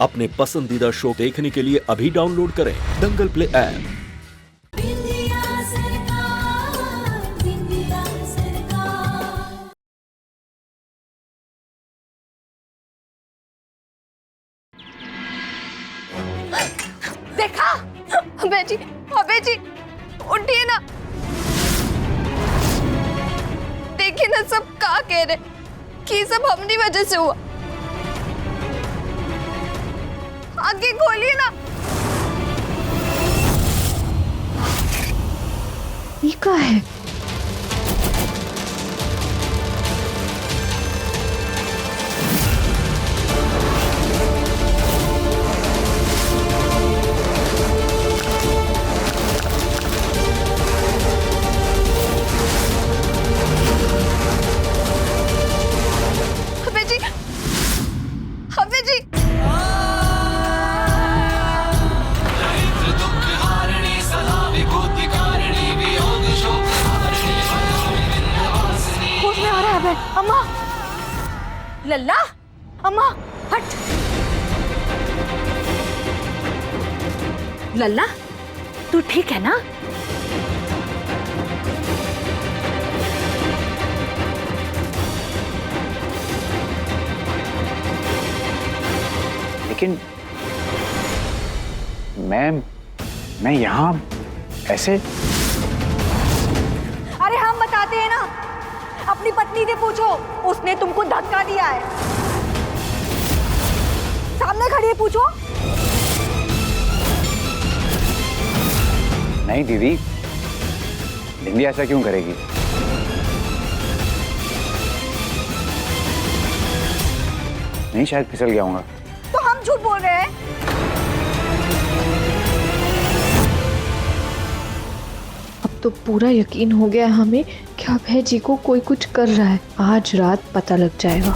अपने पसंदीदा शो देखने के लिए अभी डाउनलोड करें दंगल प्ले ऐप। देखा? अबे जी उठिए ना। देखिए ना, सब क्या कह रहे कि सब हमनी वजह से हुआ। आगे खोलिए ना। ये क्या है? अम्मा, लल्ला, अम्मा, हट। लल्ला, तू ठीक है ना? लेकिन मैं यहाँ ऐसे? अरे हम बताते हैं ना। अपनी पत्नी से पूछो, उसने तुमको धक्का दिया है। सामने खड़ी है, पूछो। नहीं दीदी, बिंदी ऐसा क्यों करेगी? नहीं, शायद फिसल गया होगा। तो हम झूठ बोल रहे हैं? अब तो पूरा यकीन हो गया हमें कि अभय जी को कोई कुछ कर रहा है। आज रात पता लग जाएगा।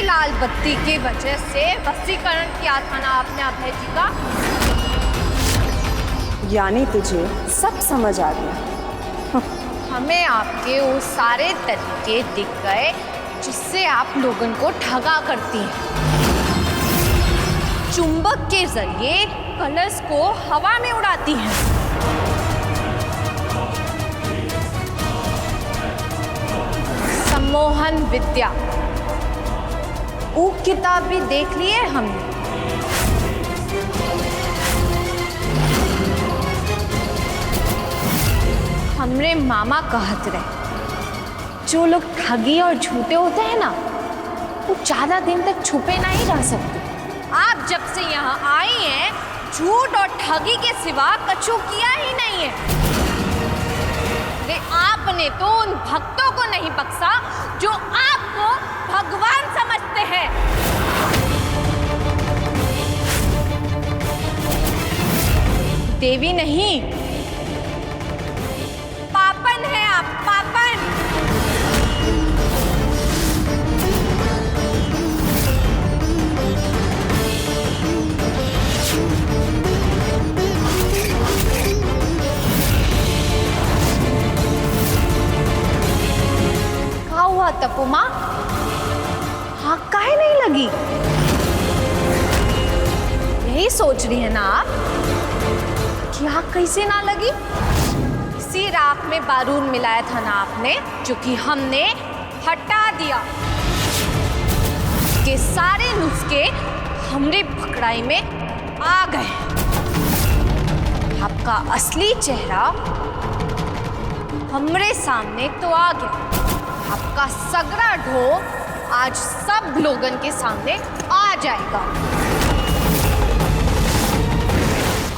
लाल बत्ती की वजह से वशीकरण किया था ना आपने अभय जी का। यानी तुझे सब समझ आ गया। हमें आपके वो सारे तरीके दिख गए जिससे आप लोगों को ठगा करती हैं। चुंबक के जरिए कलश को हवा में उड़ाती हैं। सम्मोहन विद्या, वो किताब भी देख ली है हमने। हमरे मामा कहत रहे जो लोग ठगी और झूठे होते हैं ना, वो ज्यादा दिन तक छुपे नहीं रह सकते। आप जब से यहाँ आई हैं, झूठ और ठगी के सिवा कछु किया ही नहीं है। अरे आपने तो उन भक्तों को नहीं बख्शा जो आपको भगवान समझते हैं। देवी नहीं, पापन है आप, पापन। क्या हुआ तपो माँ? आँख काहे नहीं लगी? यही सोच रही है ना आप कि आँख कैसे ना लगी? इसी राख में बारूद मिलाया था ना आपने, जो कि हमने हटा दिया। के सारे नुस्खे हमरे पकड़ाई में आ गए। आपका असली चेहरा हमरे सामने तो आ गया। आपका सगरा ढो आज सब लोगन के सामने आ जाएगा।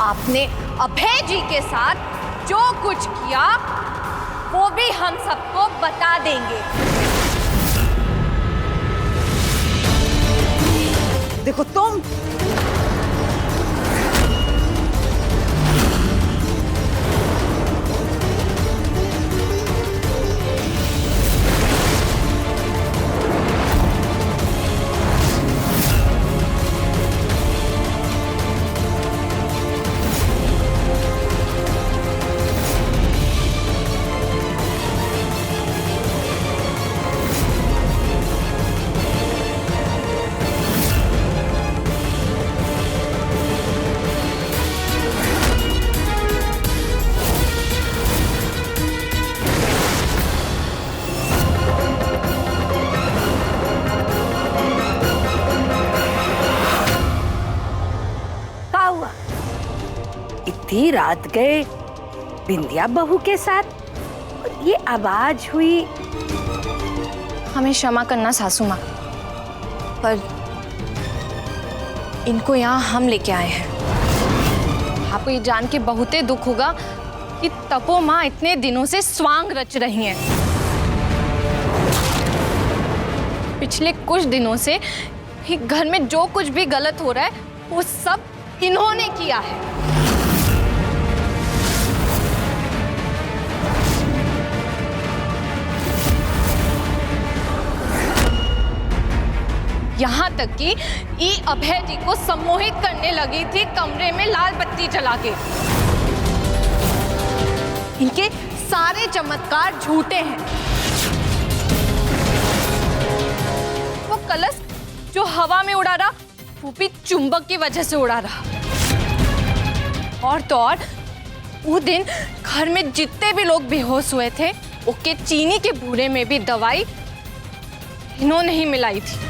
आपने अभय जी के साथ जो कुछ किया वो भी हम सबको बता देंगे। देखो तुम इतनी रात गए बिंदिया बहू के साथ, ये आवाज हुई। हमें क्षमा करना सासू माँ, पर इनको यहाँ हम लेके आए हैं। आपको ये जान के बहुते दुख होगा कि तपो माँ इतने दिनों से स्वांग रच रही हैं। पिछले कुछ दिनों से घर में जो कुछ भी गलत हो रहा है वो सब इन्होंने किया है। यहाँ तक कि ई अभय जी को सम्मोहित करने लगी थी कमरे में लाल बत्ती जला के। इनके सारे चमत्कार झूठे हैं। वो कलश जो हवा में उड़ा रहा वो भी चुंबक की वजह से उड़ा रहा। और तो और वो दिन घर में जितने भी लोग बेहोश हुए थे उसके चीनी के बूरे में भी दवाई इन्होंने ही मिलाई थी।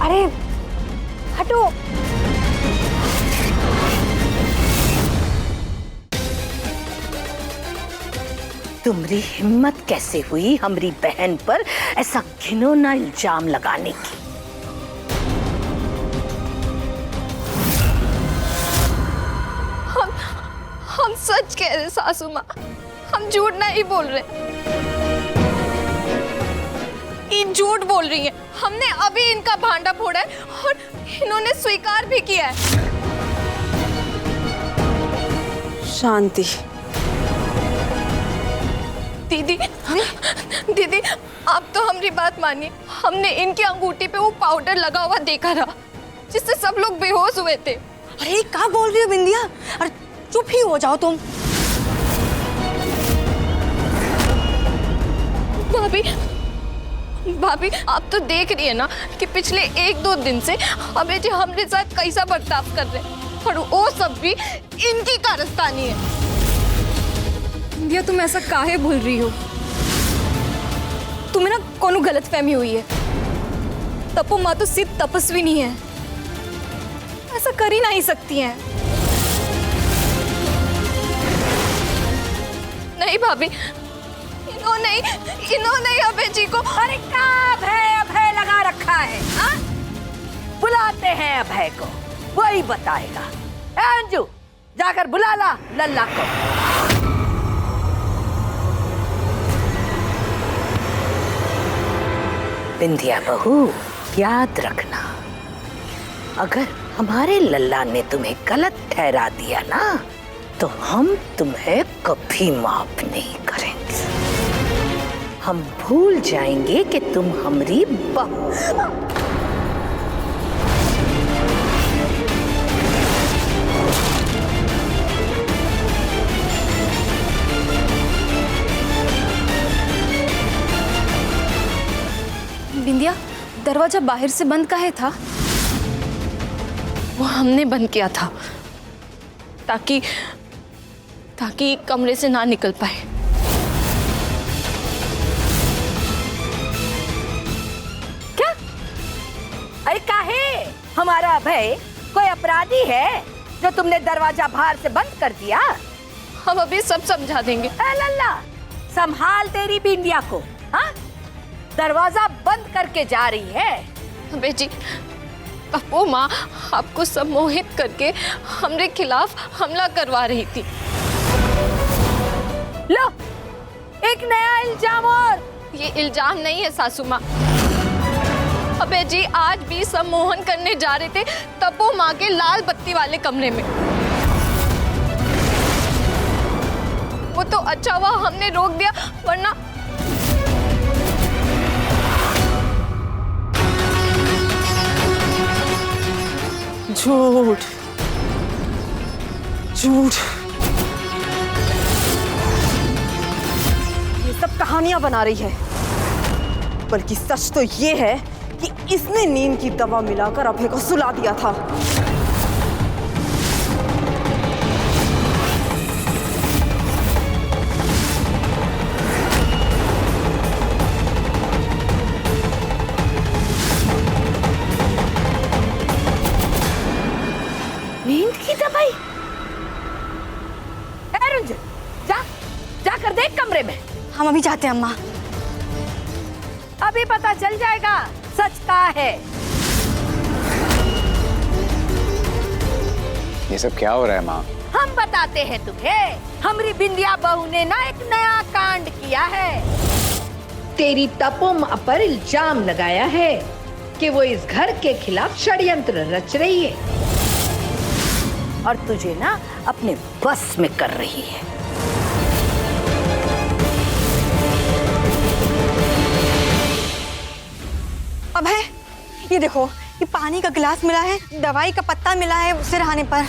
अरे हटो। तुम्हारी हिम्मत कैसे हुई हमारी बहन पर ऐसा घिनौना इल्जाम लगाने की? हम सच कह रहे सासू माँ, हम झूठ नहीं बोल रहे। ये झूठ बोल रही है। हमने अभी इनका भांडा फोड़ा है और इन्होंने स्वीकार भी किया है। शांति। दीदी, दीदी आप तो हमारी बात मानिए। हमने इनकी अंगूठी पे वो पाउडर लगा हुआ देखा था जिससे सब लोग बेहोश हुए थे। अरे क्या बोल रही हो बिंदिया? अरे चुप ही हो जाओ तुम। भाभी, भाभी आप तो देख रही है ना कि पिछले 1-2 दिन से अबे जी हमारे साथ कैसा बर्ताव कर रहे हैं और वो सब भी इनकी कारस्तानी है। बिंदिया तुम ऐसा काहे बोल रही हो? तुम्हें ना कोनो गलत फहमी हुई है। तपो माँ तो सिर्फ तपस्वी नहीं है, ऐसा कर ही नहीं सकती हैं। नहीं भाभी, इन्होंने अभय जी को। अरे क्या अभय लगा रखा है हा? बुलाते हैं अभय को, वही बताएगा। ए अंजू, जाकर बुला ला लल्ला को। बिंदिया बहू, याद रखना, अगर हमारे लल्ला ने तुम्हें गलत ठहरा दिया ना, तो हम तुम्हें कभी माफ नहीं करेंगे। हम भूल जाएंगे कि तुम हमारी बहू। बिंदिया, दरवाजा बाहर से बंद काहे था? वो हमने बंद किया था ताकि कमरे से ना निकल पाए। क्या? अरे काहे? हमारा अभय कोई अपराधी है जो तुमने दरवाजा बाहर से बंद कर दिया? हम अभी सब समझा देंगे। ए लल्ला, संभाल तेरी बिंदिया को। हाँ, दरवाजा बंद करके जा रही है। अबे जी, वो माँ आपको सम्मोहित करके हमरे खिलाफ हमला करवा रही थी। लो, एक नया इल्जाम और। ये इल्जाम नहीं है सासू माँ। अबे जी आज भी सम्मोहन करने जा रहे थे तपो माँ के लाल बत्ती वाले कमरे में। वो तो अच्छा हुआ हमने रोक दिया, वरना झूठ झूठ, ये सब कहानियां बना रही है। बल्कि सच तो ये है कि इसने नींद की दवा मिलाकर अभय को सुला दिया था। नींद की दवाई? रंजन, जाकर देख कमरे में। हम अभी जाते हैं अम्मा। अभी पता चल जाएगा सच का है। ये सब क्या हो रहा है माँ? हम बताते हैं तुम्हें। हमारी बिंदिया बहू ने ना एक नया कांड किया है। तेरी तपो माँ पर इल्जाम लगाया है कि वो इस घर के खिलाफ षड्यंत्र रच रही है और तुझे ना अपने बस में कर रही है। अभय, ये देखो, ये पानी का गिलास मिला है, दवाई का पत्ता मिला है सिरहाने पर।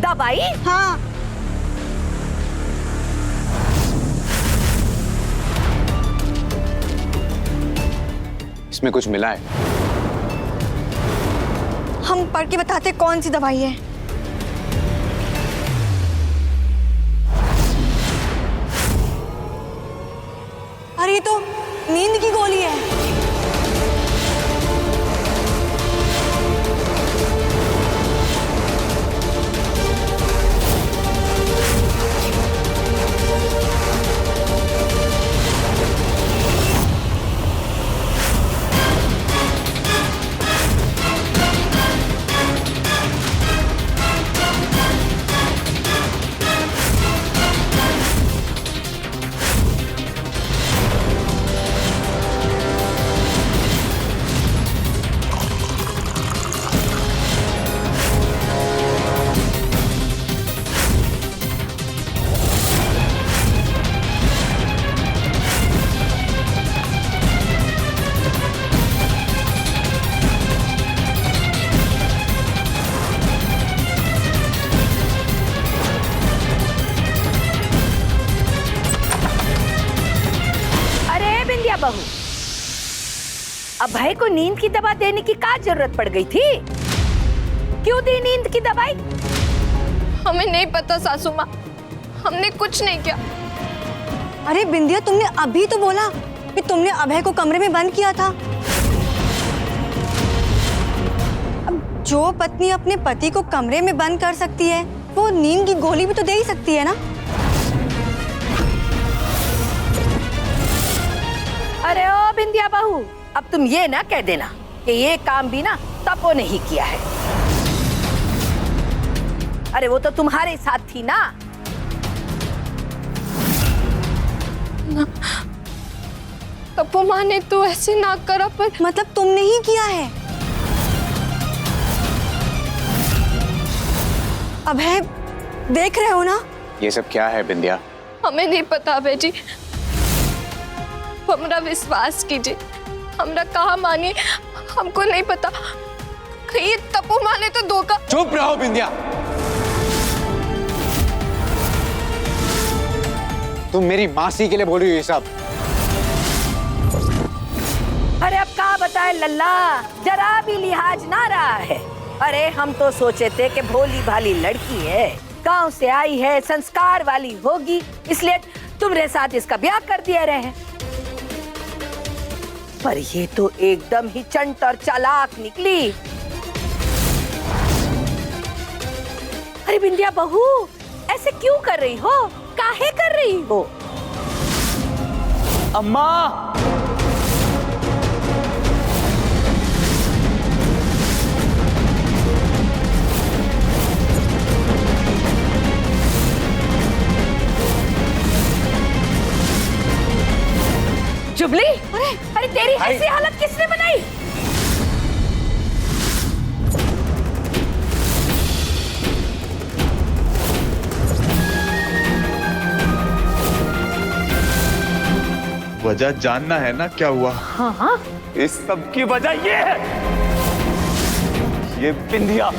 दवाई? हाँ। इसमें कुछ मिला है? हम पढ़ के बताते कौन सी दवाई है। अरे ये तो नींद की गोली है। बहू, अभय को नींद की दवा देने की क्या जरूरत पड़ गई थी? क्यों दी नींद की दवाई? हमें नहीं पता सासू माँ, हमने कुछ नहीं किया। अरे बिंदिया, तुमने अभी तो बोला कि तुमने अभय को कमरे में बंद किया था। अब जो पत्नी अपने पति को कमरे में बंद कर सकती है, वो नींद की गोली भी तो दे ही सकती है ना। अरे ओ बिंदिया बहू, अब तुम ये ना कह देना कि ये काम भी ना तपो ने ही किया है। अरे वो तो तुम्हारे साथ थी ना। तपो माँ ने तो ऐसे ना करा, पर मतलब तुमने ही किया है। अभय, देख रहे हो ना? ये सब क्या है बिंदिया? हमें नहीं पता बेटी, हमरा विश्वास कीजिए, हमरा कहा मानिए, हमको नहीं पता। कहीं तपो माँ ने तो धोखा। चुप रहो बिंदिया। तुम मेरी मासी के लिए बोल रही हो ये सब? अरे अब क्या बताए लल्ला, जरा भी लिहाज ना रहा है। अरे हम तो सोचे थे कि भोली भाली लड़की है, गांव से आई है, संस्कार वाली होगी, इसलिए तुम्हारे साथ इसका ब्याह कर दिया रहे। पर ये तो एकदम ही चंट और चालाक निकली। अरे बिंदिया बहू, ऐसे क्यों कर रही हो? काहे कर रही हो? अम्मा, जुबली, अरे तेरी ऐसी हालत किसने बनाई? वजह जानना है ना क्या हुआ? हाँ, इस सब की वजह ये है, ये बिंदिया।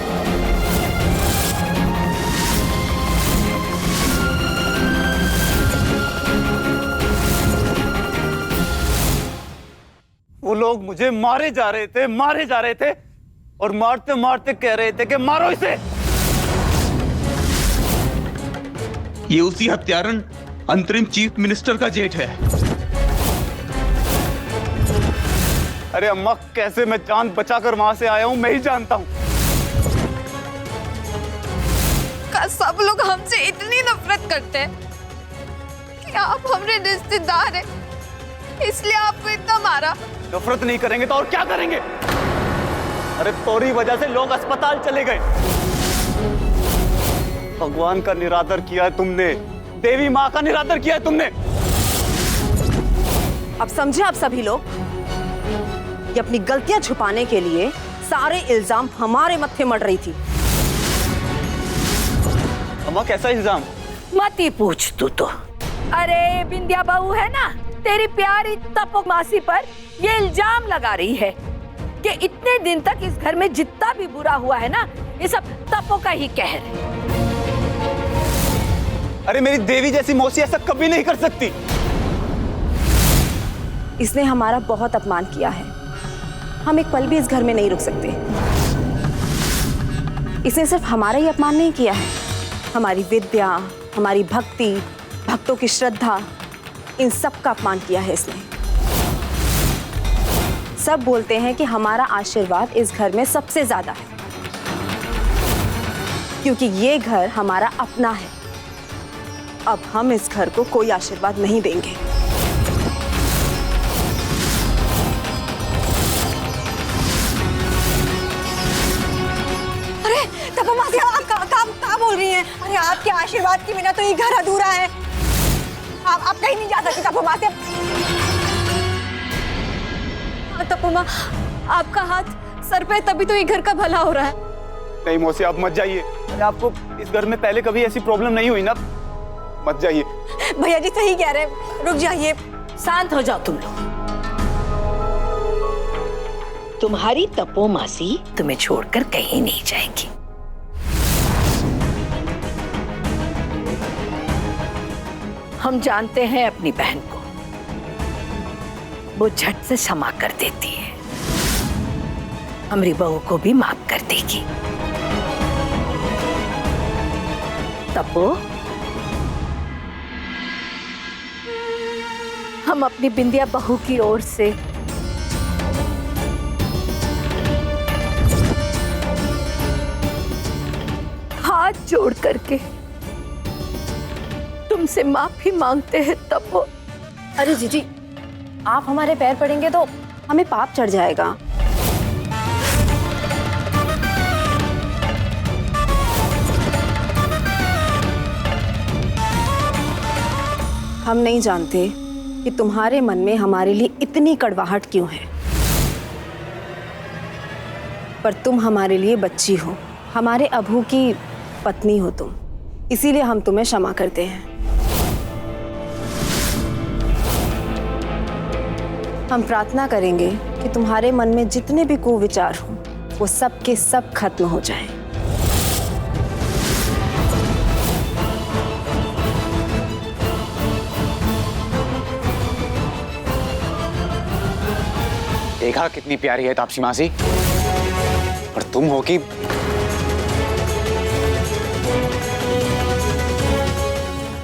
वो लोग मुझे मारे जा रहे थे और मारते मारते कह रहे थे कि मारो इसे। ये उसी हत्यारन अंतरिम चीफ मिनिस्टर का जेठ है। अरे अम्मा, कैसे मैं जान बचाकर वहां से आया हूं मैं ही जानता हूं। सब लोग हमसे इतनी नफरत करते हैं कि आप हमारे रिश्तेदार हैं, इसलिए आपको इतना मारा। नफरत नहीं करेंगे तो और क्या करेंगे? अरे तोरी वजह से लोग अस्पताल चले गए। भगवान का निरादर किया है तुमने, देवी माँ का निरादर किया है तुमने। अब समझे आप सभी लोग, ये अपनी गलतियां छुपाने के लिए सारे इल्जाम हमारे मत्थे मढ़ रही थी। अम्मा, कैसा इल्जाम? मत ही पूछ तू तो। अरे बिंदिया बहू है ना, तेरी प्यारी तपो मासी पर ये इल्जाम लगा रही है कि इतने दिन तक इस घर में जितना भी बुरा हुआ है ना, ये सब तपो का ही कहर है। अरे मेरी देवी जैसी मौसी ऐसा कभी नहीं कर सकती। इसने हमारा बहुत अपमान किया है, हम एक पल भी इस घर में नहीं रुक सकते। इसने सिर्फ हमारा ही अपमान नहीं किया है, हमारी विद्या, हमारी भक्ति, भक्तों की श्रद्धा, इन सब का अपमान किया है इसने। सब बोलते हैं कि हमारा आशीर्वाद इस घर में सबसे ज्यादा है, क्योंकि ये घर हमारा अपना है। अब हम इस घर को कोई आशीर्वाद नहीं देंगे। अरे तपो मासी, आप कहाँ बोल रही हैं? अरे आपके आशीर्वाद के बिना तो ये घर अधूरा है। आप कहीं नहीं जा सकते तपो मासी। तपो माँ, आपका हाथ सर पे, तभी तो ये घर का भला हो रहा है। नहीं मौसी, आप मत जाइए। आपको इस घर में पहले कभी ऐसी प्रॉब्लम नहीं हुई ना, मत जाइए। भैया जी सही कह रहे हैं, रुक जाइए। शांत हो जाओ तुम लोग। तुम्हारी तपो मासी तुम्हें छोड़कर कहीं नहीं जाएगी। हम जानते हैं अपनी बहन को, वो झट से क्षमा कर देती है, हमारी बहू को भी माफ कर देगी। तपो, हम अपनी बिंदिया बहू की ओर से हाथ जोड़ करके तुमसे माफी मांगते हैं तप्पो। अरे जीजी, आप हमारे पैर पड़ेंगे तो हमें पाप चढ़ जाएगा। हम नहीं जानते कि तुम्हारे मन में हमारे लिए इतनी कड़वाहट क्यों है, पर तुम हमारे लिए बच्ची हो, हमारे अबू की पत्नी हो तुम, इसीलिए हम तुम्हें क्षमा करते हैं। हम प्रार्थना करेंगे कि तुम्हारे मन में जितने भी कुविचार हों वो सब के सब खत्म हो जाएं। देखा कितनी प्यारी है तापसी मासी, और तुम हो कि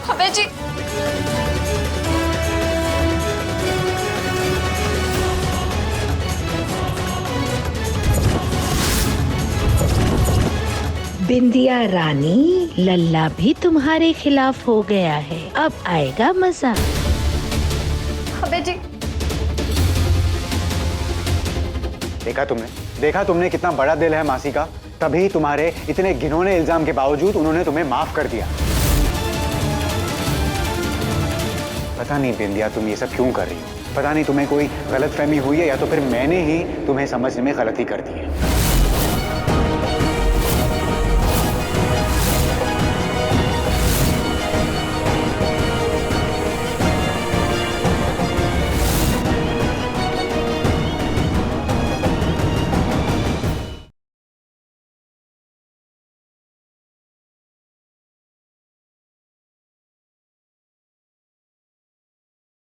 अबे जी, बिंदिया रानी, लल्ला भी तुम्हारे खिलाफ हो गया है, अब आएगा मजा। अबे जी, देखा तुमने कितना बड़ा दिल है मासी का, तभी तुम्हारे इतने घिनौने इल्जाम के बावजूद उन्होंने तुम्हें माफ कर दिया। पता नहीं बिंदिया तुम ये सब क्यों कर रही हो, पता नहीं तुम्हें कोई गलतफहमी हुई है या तो फिर मैंने ही तुम्हें समझने में गलती कर दी है।